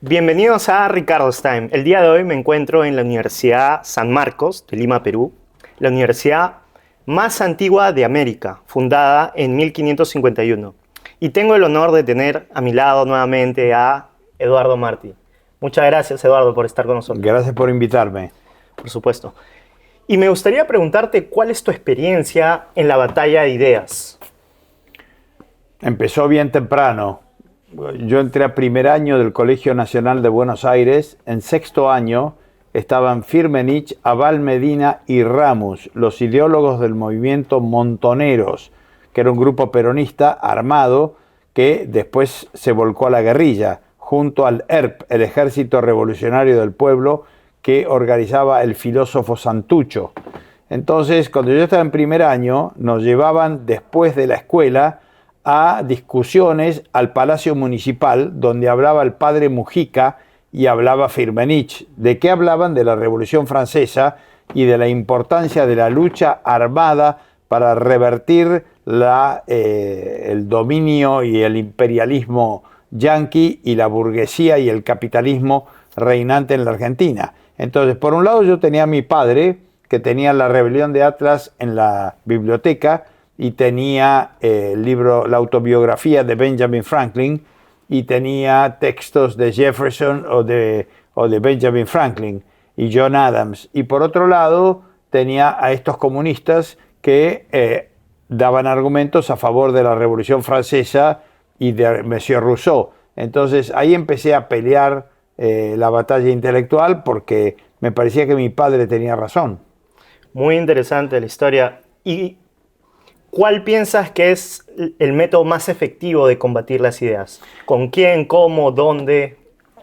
Bienvenidos a Ricardo's Time. El día de hoy me encuentro en la Universidad San Marcos de Lima, Perú, la universidad más antigua de América, fundada en 1551. Y tengo el honor de tener a mi lado nuevamente a Eduardo Martí. Muchas gracias, Eduardo, por estar con nosotros. Gracias por invitarme. Por supuesto. Y me gustaría preguntarte cuál es tu experiencia en la batalla de ideas. Empezó bien temprano. Yo entré a primer año del Colegio Nacional de Buenos Aires. En sexto año estaban Firmenich, Abal Medina y Ramos, los ideólogos del movimiento Montoneros, que era un grupo peronista armado que después se volcó a la guerrilla, junto al ERP, el Ejército Revolucionario del Pueblo, que organizaba el filósofo Santucho. Entonces, cuando yo estaba en primer año, nos llevaban después de la escuela a discusiones al Palacio Municipal, donde hablaba el padre Mujica y hablaba Firmenich. ¿De qué hablaban? De la Revolución Francesa y de la importancia de la lucha armada para revertir el dominio y el imperialismo yanqui y la burguesía y el capitalismo reinante en la Argentina. Entonces, por un lado yo tenía a mi padre, que tenía La Rebelión de Atlas en la biblioteca, y tenía el libro, la autobiografía de Benjamin Franklin, y tenía textos de Jefferson o de Benjamin Franklin y John Adams. Y por otro lado tenía a estos comunistas que daban argumentos a favor de la Revolución Francesa y de Monsieur Rousseau. Entonces ahí empecé a pelear la batalla intelectual porque me parecía que mi padre tenía razón. Muy interesante la historia. ¿Y cuál piensas que es el método más efectivo de combatir las ideas? ¿Con quién, cómo, dónde?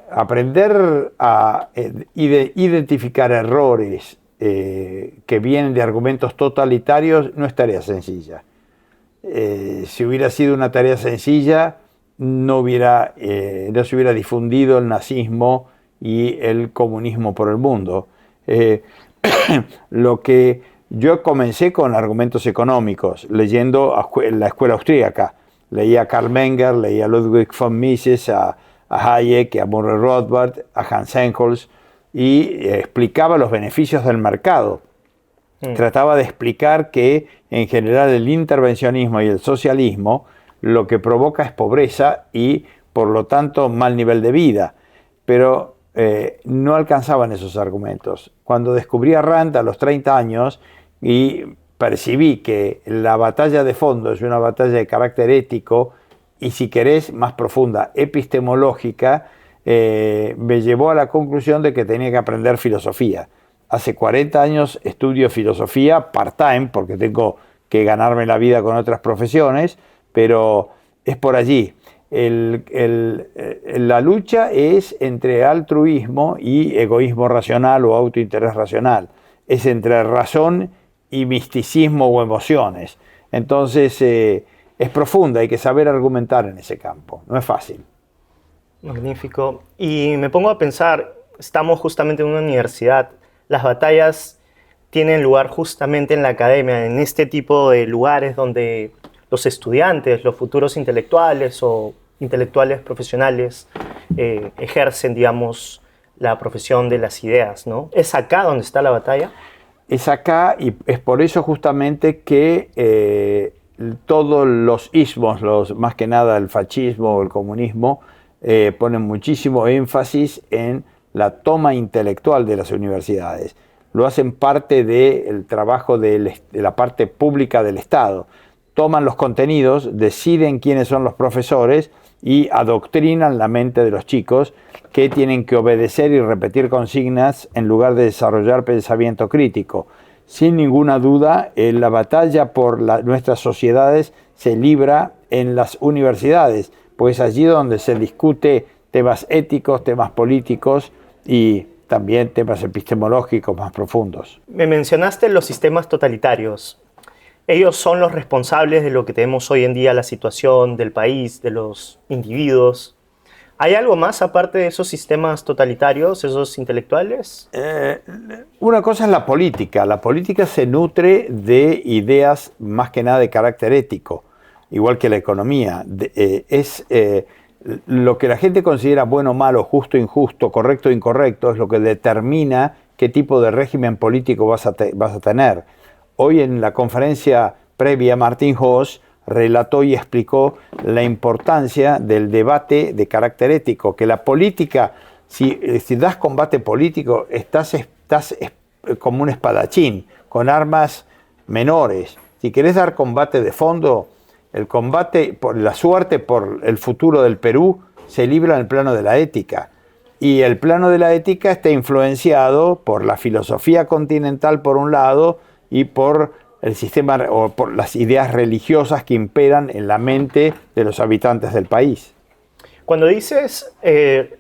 Aprender a identificar errores que vienen de argumentos totalitarios no es tarea sencilla. Si hubiera sido una tarea sencilla, no se hubiera difundido el nazismo y el comunismo por el mundo. Lo que yo comencé con argumentos económicos, leyendo la escuela austríaca. Leía a Karl Menger, leía a Ludwig von Mises, a Hayek, a Murray Rothbard, a Hans Engels, y explicaba los beneficios del mercado. Trataba de explicar que, en general, el intervencionismo y el socialismo lo que provoca es pobreza y, por lo tanto, mal nivel de vida. Pero no alcanzaban esos argumentos. Cuando descubrí a Rand a los 30 años, y percibí que la batalla de fondo es una batalla de carácter ético y, si querés, más profunda, epistemológica, me llevó a la conclusión de que tenía que aprender filosofía. Hace 40 años estudio filosofía part-time porque tengo que ganarme la vida con otras profesiones, pero es por allí. La lucha es entre altruismo y egoísmo racional o autointerés racional. Es entre razón y misticismo o emociones. Entonces es profunda, hay que saber argumentar en ese campo, no es fácil. Magnífico. Y me pongo a pensar, estamos justamente en una universidad, las batallas tienen lugar justamente en la academia, en este tipo de lugares donde los estudiantes, los futuros intelectuales o intelectuales profesionales ejercen, digamos, la profesión de las ideas, ¿no? ¿Es acá donde está la batalla? Es acá, y es por eso justamente que todos los ismos, más que nada el fascismo o el comunismo, ponen muchísimo énfasis en la toma intelectual de las universidades. Lo hacen parte del trabajo de la parte pública del Estado. Toman los contenidos, deciden quiénes son los profesores y adoctrinan la mente de los chicos, que tienen que obedecer y repetir consignas en lugar de desarrollar pensamiento crítico. Sin ninguna duda, la batalla por nuestras sociedades se libra en las universidades, pues es allí donde se discute temas éticos, temas políticos y también temas epistemológicos más profundos. Me mencionaste los sistemas totalitarios. Ellos son los responsables de lo que tenemos hoy en día, la situación del país, de los individuos. ¿Hay algo más aparte de esos sistemas totalitarios, esos intelectuales? Una cosa es la política. La política se nutre de ideas más que nada de carácter ético, igual que la economía. lo que la gente considera bueno o malo, justo o injusto, correcto o incorrecto, es lo que determina qué tipo de régimen político vas a tener. Hoy en la conferencia previa, Martín Hoos relató y explicó la importancia del debate de carácter ético, que la política, si das combate político, estás como un espadachín, con armas menores. Si querés dar combate de fondo, el combate por la suerte, por el futuro del Perú, se libra en el plano de la ética. Y el plano de la ética está influenciado por la filosofía continental por un lado y por el sistema o por las ideas religiosas que imperan en la mente de los habitantes del país. Cuando dices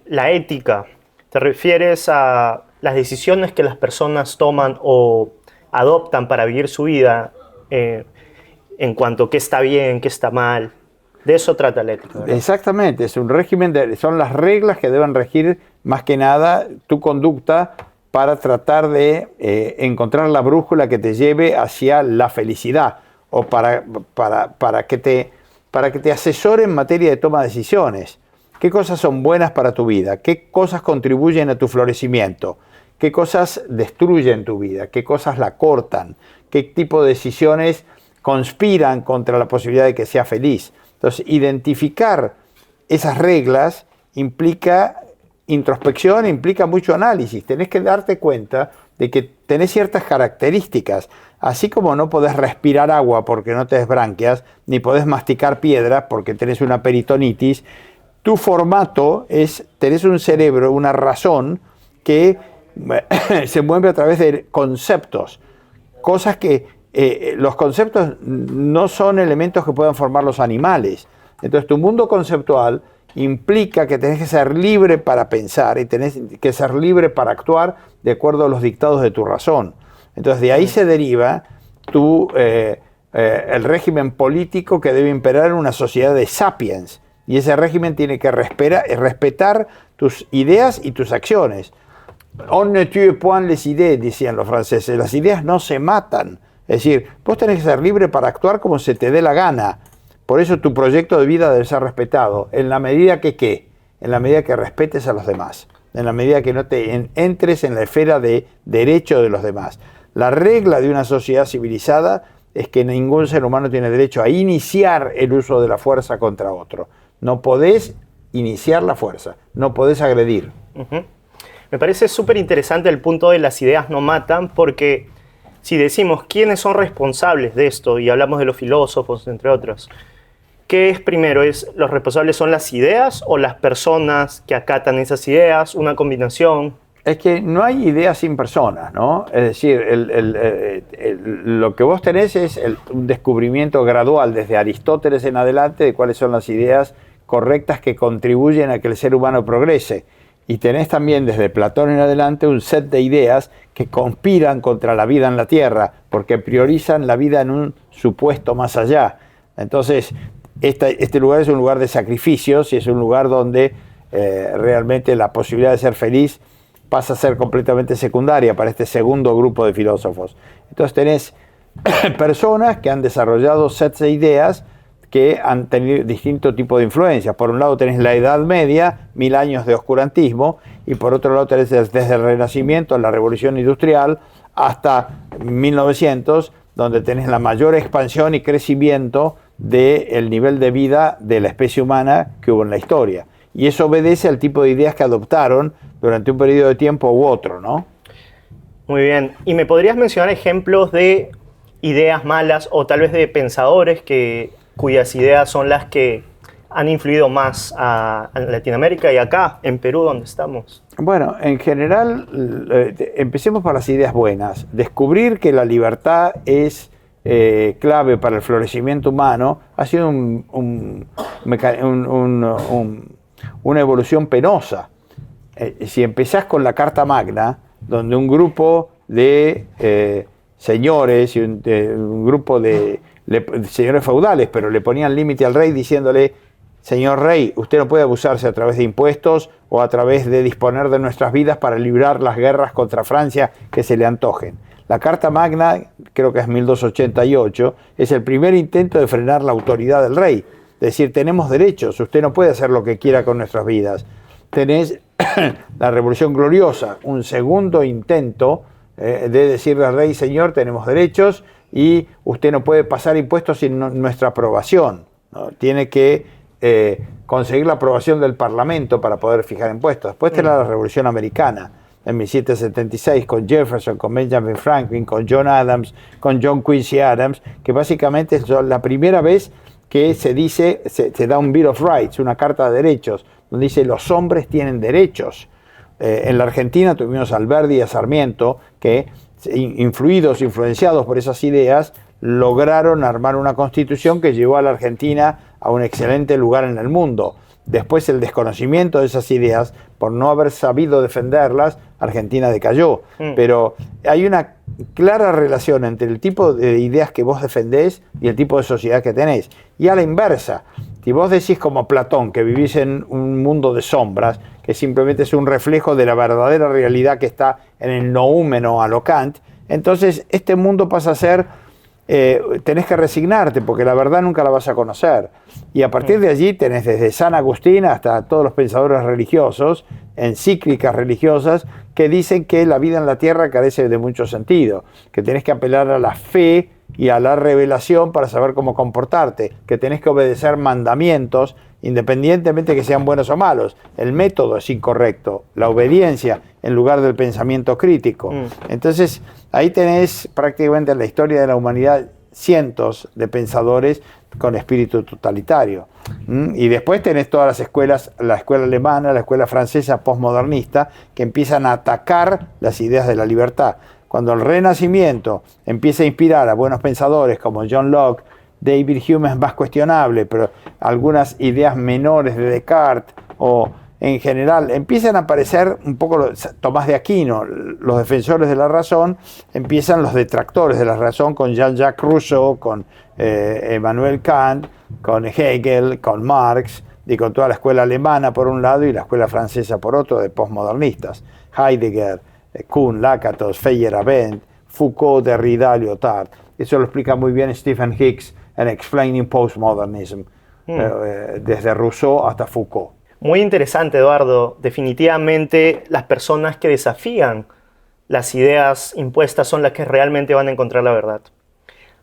la ética, ¿te refieres a las decisiones que las personas toman o adoptan para vivir su vida en cuanto a qué está bien, qué está mal? De eso trata la ética, ¿verdad? Exactamente, es un régimen, son las reglas que deben regir más que nada tu conducta para tratar de encontrar la brújula que te lleve hacia la felicidad o para que te asesore en materia de toma de decisiones. ¿Qué cosas son buenas para tu vida? ¿Qué cosas contribuyen a tu florecimiento? ¿Qué cosas destruyen tu vida? ¿Qué cosas la cortan? ¿Qué tipo de decisiones conspiran contra la posibilidad de que sea feliz? Entonces, identificar esas reglas implica introspección, implica mucho análisis. Tenés que darte cuenta de que tenés ciertas características. Así como no podés respirar agua porque no tenés branquias, ni podés masticar piedras porque tenés una peritonitis, tu formato es, tenés un cerebro, una razón que se mueve a través de conceptos. Cosas que los conceptos no son elementos que puedan formar los animales. Entonces tu mundo conceptual implica que tenés que ser libre para pensar y tenés que ser libre para actuar de acuerdo a los dictados de tu razón. Entonces de ahí se deriva el régimen político que debe imperar en una sociedad de sapiens. Y ese régimen tiene que respetar tus ideas y tus acciones. On ne tue point les idées, decían los franceses. Las ideas no se matan. Es decir, vos tenés que ser libre para actuar como se te dé la gana. Por eso tu proyecto de vida debe ser respetado. En la medida que, ¿qué? En la medida que respetes a los demás. En la medida que no te entres en la esfera de derecho de los demás. La regla de una sociedad civilizada es que ningún ser humano tiene derecho a iniciar el uso de la fuerza contra otro. No podés iniciar la fuerza, no podés agredir. Uh-huh. Me parece súper interesante el punto de las ideas no matan, porque si decimos quiénes son responsables de esto, y hablamos de los filósofos, entre otros, ¿qué es primero? ¿Los responsables son las ideas o las personas que acatan esas ideas? ¿Una combinación? Es que no hay ideas sin personas, ¿no? Es decir, lo que vos tenés es un descubrimiento gradual desde Aristóteles en adelante de cuáles son las ideas correctas que contribuyen a que el ser humano progrese. Y tenés también desde Platón en adelante un set de ideas que conspiran contra la vida en la Tierra, porque priorizan la vida en un supuesto más allá. Entonces, este lugar es un lugar de sacrificios y es un lugar donde realmente la posibilidad de ser feliz pasa a ser completamente secundaria para este segundo grupo de filósofos. Entonces tenés personas que han desarrollado sets de ideas que han tenido distinto tipo de influencias. Por un lado tenés la Edad Media, 1000 años de oscurantismo, y por otro lado tenés desde el Renacimiento, la Revolución Industrial, hasta 1900, donde tenés la mayor expansión y crecimiento del nivel de vida de la especie humana que hubo en la historia. Y eso obedece al tipo de ideas que adoptaron durante un periodo de tiempo u otro, ¿no? Muy bien. ¿Y me podrías mencionar ejemplos de ideas malas o tal vez de pensadores cuyas ideas son las que han influido más a Latinoamérica y acá, en Perú, donde estamos? Bueno, en general, empecemos por las ideas buenas. Descubrir que la libertad es clave para el florecimiento humano ha sido una evolución penosa. Si empezás con la Carta Magna, donde un grupo de señores y un grupo de señores feudales, pero le ponían límite al rey diciéndole: señor rey, usted no puede abusarse a través de impuestos o a través de disponer de nuestras vidas para librar las guerras contra Francia que se le antojen. La Carta Magna, creo que es 1288, es el primer intento de frenar la autoridad del rey. decir, tenemos derechos, usted no puede hacer lo que quiera con nuestras vidas. Tenés la Revolución Gloriosa, un segundo intento de decirle al rey, señor, tenemos derechos y usted no puede pasar impuestos sin nuestra aprobación, ¿no? Tiene que conseguir la aprobación del Parlamento para poder fijar impuestos. Después tenés la Revolución Americana, en 1776, con Jefferson, con Benjamin Franklin, con John Adams, con John Quincy Adams, que básicamente es la primera vez que se dice, se da un Bill of Rights, una carta de derechos, donde dice los hombres tienen derechos. En la Argentina tuvimos a Alberdi y a Sarmiento, que influenciados por esas ideas, lograron armar una constitución que llevó a la Argentina a un excelente lugar en el mundo. Después el desconocimiento de esas ideas, por no haber sabido defenderlas, Argentina decayó. Pero hay una clara relación entre el tipo de ideas que vos defendés y el tipo de sociedad que tenés. Y a la inversa, si vos decís como Platón que vivís en un mundo de sombras, que simplemente es un reflejo de la verdadera realidad que está en el noúmeno a lo Kant, entonces este mundo pasa a ser, tenés que resignarte porque la verdad nunca la vas a conocer. Y a partir de allí tenés desde San Agustín hasta todos los pensadores religiosos, encíclicas religiosas, que dicen que la vida en la tierra carece de mucho sentido, que tenés que apelar a la fe y a la revelación para saber cómo comportarte, que tenés que obedecer mandamientos independientemente que sean buenos o malos. El método es incorrecto, la obediencia en lugar del pensamiento crítico. Entonces ahí tenés prácticamente en la historia de la humanidad cientos de pensadores con espíritu totalitario. Y después tenés todas las escuelas, la escuela alemana, la escuela francesa postmodernista, que empiezan a atacar las ideas de la libertad. Cuando el Renacimiento empieza a inspirar a buenos pensadores como John Locke, David Hume es más cuestionable, pero algunas ideas menores de Descartes o en general empiezan a aparecer un poco Tomás de Aquino, los defensores de la razón, empiezan los detractores de la razón con Jean-Jacques Rousseau, con Emmanuel Kant, con Hegel, con Marx y con toda la escuela alemana por un lado y la escuela francesa por otro de postmodernistas, Heidegger, Kuhn, Lakatos, Feyerabend, Foucault, Derrida, Lyotard. Eso lo explica muy bien Stephen Hicks en Explaining Postmodernism, desde Rousseau hasta Foucault. Muy interesante, Eduardo. Definitivamente las personas que desafían las ideas impuestas son las que realmente van a encontrar la verdad.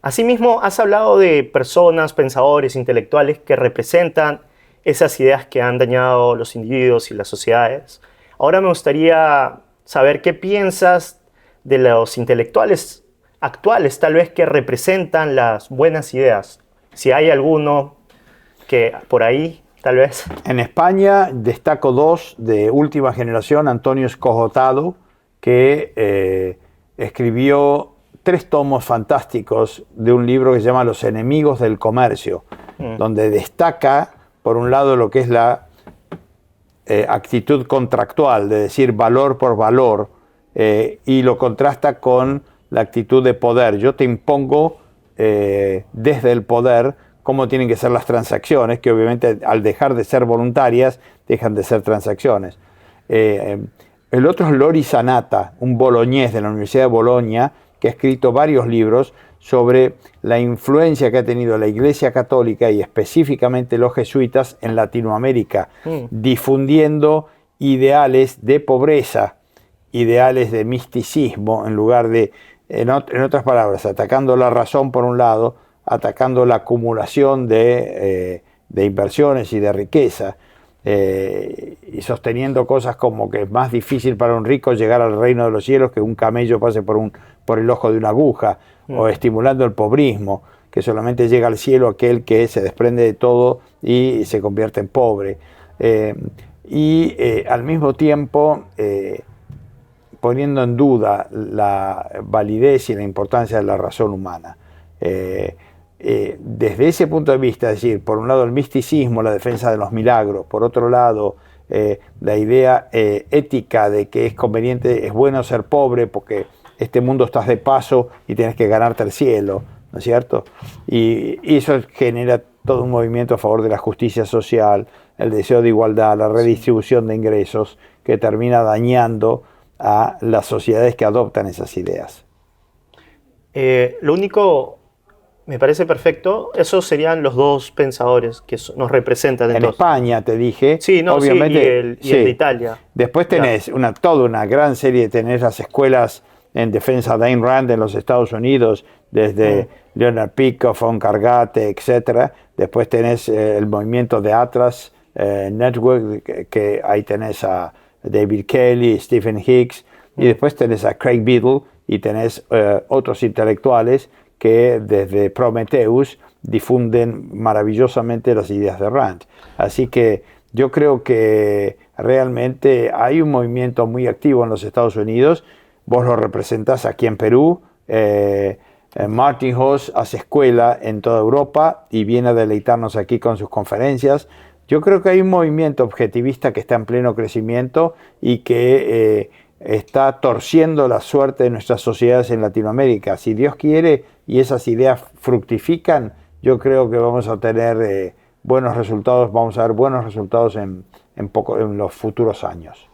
Asimismo, has hablado de personas, pensadores, intelectuales que representan esas ideas que han dañado los individuos y las sociedades. Ahora me gustaría saber qué piensas de los intelectuales actuales, tal vez que representan las buenas ideas. Si hay alguno que por ahí, tal vez. En España destaco dos de última generación, Antonio Escogotado, que escribió 3 tomos fantásticos de un libro que se llama Los enemigos del comercio, donde destaca, por un lado, lo que es la actitud contractual, de decir valor por valor, y lo contrasta con la actitud de poder. Yo te impongo desde el poder cómo tienen que ser las transacciones, que obviamente al dejar de ser voluntarias, dejan de ser transacciones. El otro es Lori Sanata, un boloñés de la Universidad de Bolonia, que ha escrito varios libros sobre la influencia que ha tenido la Iglesia Católica y específicamente los jesuitas en Latinoamérica, difundiendo ideales de pobreza, ideales de misticismo, en lugar de, en otras palabras, atacando la razón por un lado, atacando la acumulación de inversiones y de riqueza, y sosteniendo cosas como que es más difícil para un rico llegar al reino de los cielos que un camello pase por el ojo de una aguja, o estimulando el pobrismo, que solamente llega al cielo aquel que se desprende de todo y se convierte en pobre. Al mismo tiempo poniendo en duda la validez y la importancia de la razón humana. Desde ese punto de vista, es decir, por un lado el misticismo, la defensa de los milagros, por otro lado la idea ética de que es conveniente, es bueno ser pobre porque este mundo estás de paso y tienes que ganarte el cielo, ¿no es cierto? Y eso genera todo un movimiento a favor de la justicia social, el deseo de igualdad, la redistribución de ingresos, que termina dañando a las sociedades que adoptan esas ideas. Lo único Me parece perfecto. Esos serían los dos pensadores que nos representan. En Entonces. España, te dije, Sí, no, obviamente, sí, y el de Italia. Después tenés toda una gran serie, tenés las escuelas en defensa de Ayn Rand en los Estados Unidos, desde Leonard Peikoff, Oncargate, etc. Después tenés el movimiento de Atlas Network, que ahí tenés a David Kelly, Stephen Hicks, y después tenés a Craig Biddle, y tenés otros intelectuales que desde Prometheus difunden maravillosamente las ideas de Rand. Así que yo creo que realmente hay un movimiento muy activo en los Estados Unidos. Vos lo representás aquí en Perú. Martin Hoss hace escuela en toda Europa y viene a deleitarnos aquí con sus conferencias. Yo creo que hay un movimiento objetivista que está en pleno crecimiento y que está torciendo la suerte de nuestras sociedades en Latinoamérica. Si Dios quiere y esas ideas fructifican, yo creo que vamos a tener buenos resultados, vamos a ver buenos resultados en los futuros años.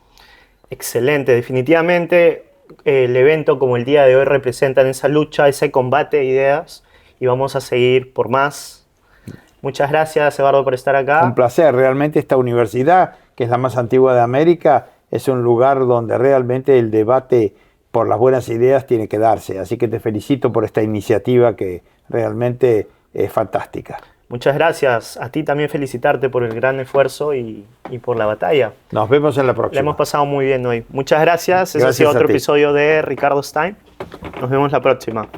Excelente, definitivamente el evento como el día de hoy representan esa lucha, ese combate de ideas y vamos a seguir por más. Muchas gracias, Eduardo, por estar acá. Un placer, realmente esta universidad, que es la más antigua de América, es un lugar donde realmente el debate por las buenas ideas tiene que darse. Así que te felicito por esta iniciativa que realmente es fantástica. Muchas gracias. A ti también felicitarte por el gran esfuerzo y por la batalla. Nos vemos en la próxima. La hemos pasado muy bien hoy. Muchas gracias. Ese ha sido otro episodio de Ricardo's Time. Nos vemos la próxima.